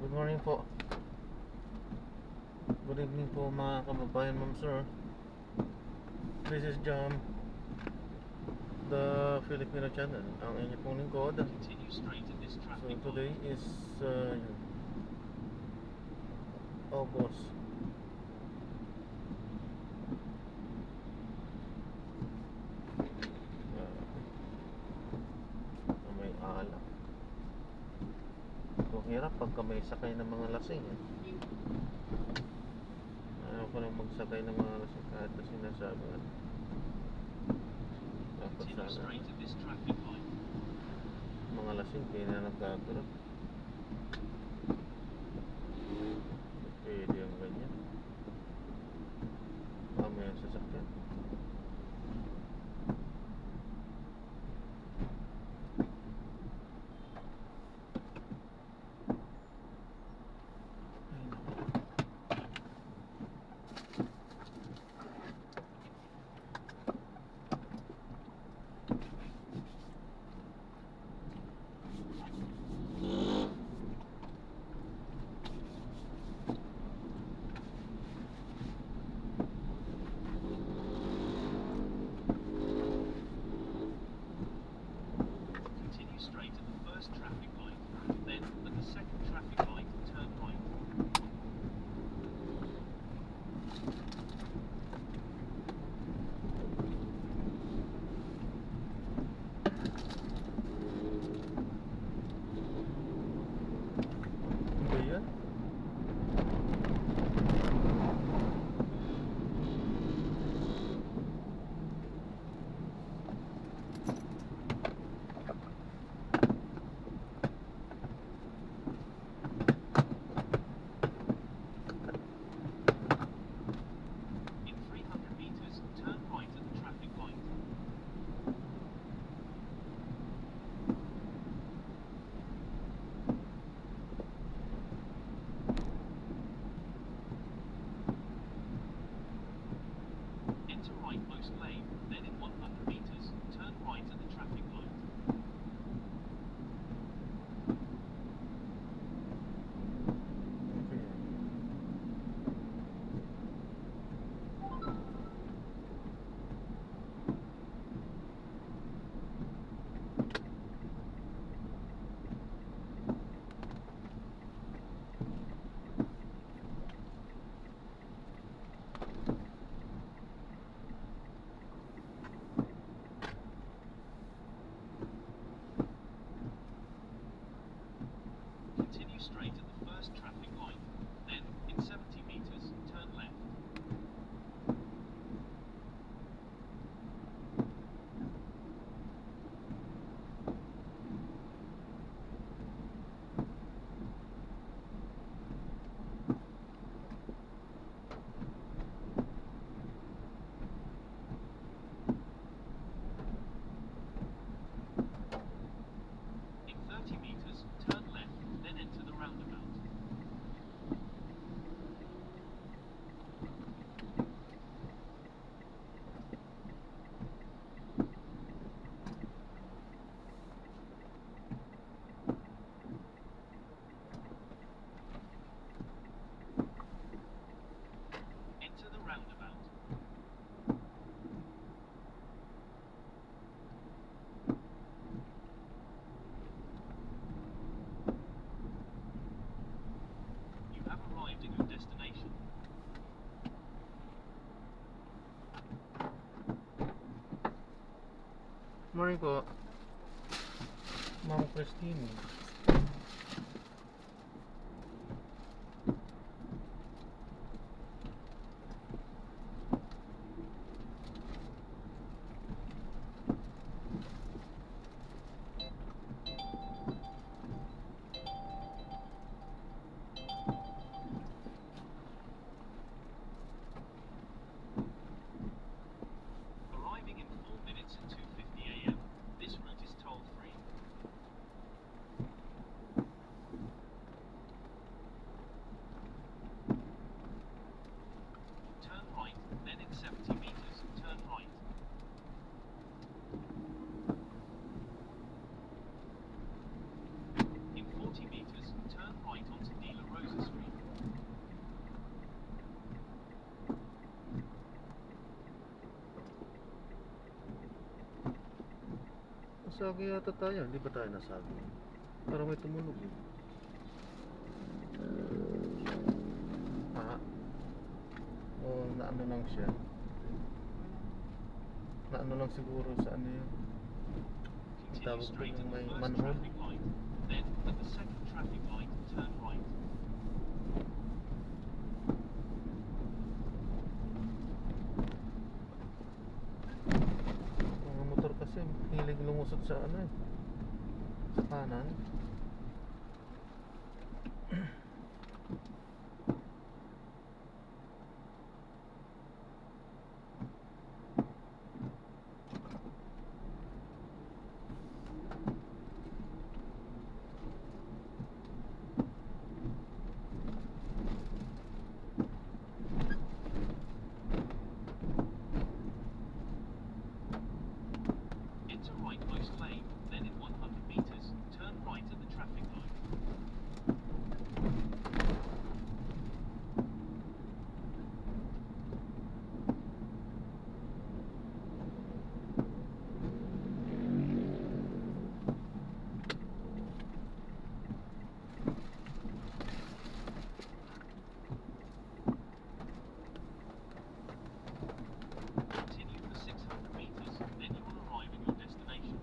Good morning po. Good evening po mga kababayan, ma'am sir. This is Jam, the Filipino channel. Ang inyo pong lingkod. So today is August may alak. Kung hirap pagka may sakay ng mga lasing Ayaw ko lang magsakay ng mga lasing kahit na sinasabi dapat sana mga lasing kaya na nagkagulot. Pwede yung ganyan mamaya ang sasakyan. Morning po, Ma'am Christine. Nasagi yata tayo. Hindi ba tayo nasagi? Parang may tumunog eh. Ah. O naano lang siya. Naano lang siguro sa ano yun. Ang tawag ko yung may manhole. Then at the second traffic light, turn right. Mga motor kasi hilig lumusot sa ano eh. Sa kanan. Enter rightmost lane, then in 100 meters, turn right at the traffic light. Continue for 600 meters, then you will arrive at your destination.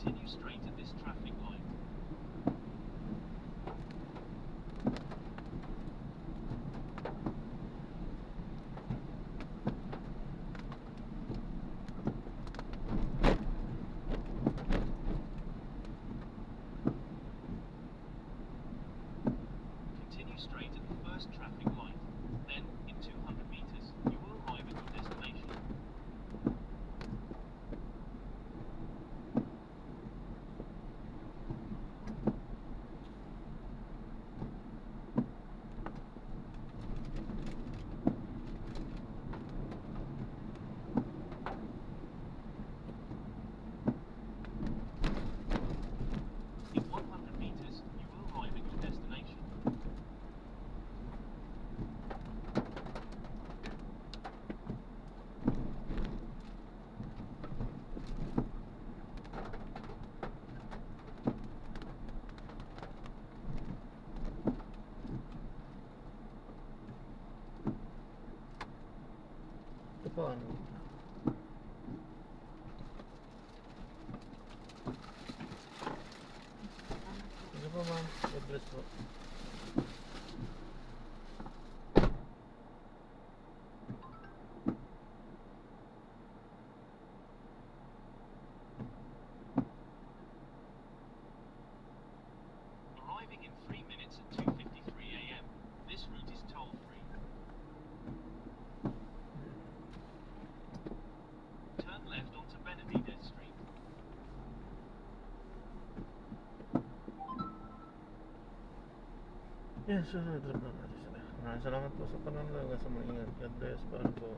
Continue straight at this traffic light. Continue straight at the first traffic light. Then, in 200 meters, you will arrive at your destination. In 100 meters, you will arrive at your destination. Ito po ano. Sige po ma'am. God bless po. Arriving in 3 minutes at 2:53 a.m. This route is toll-free. Turn left onto Benavides Street. Yes, drop na natin sila. Maraming salamat po sa panonood. Hanggang sa muli. Ingat. God bless. Paano po.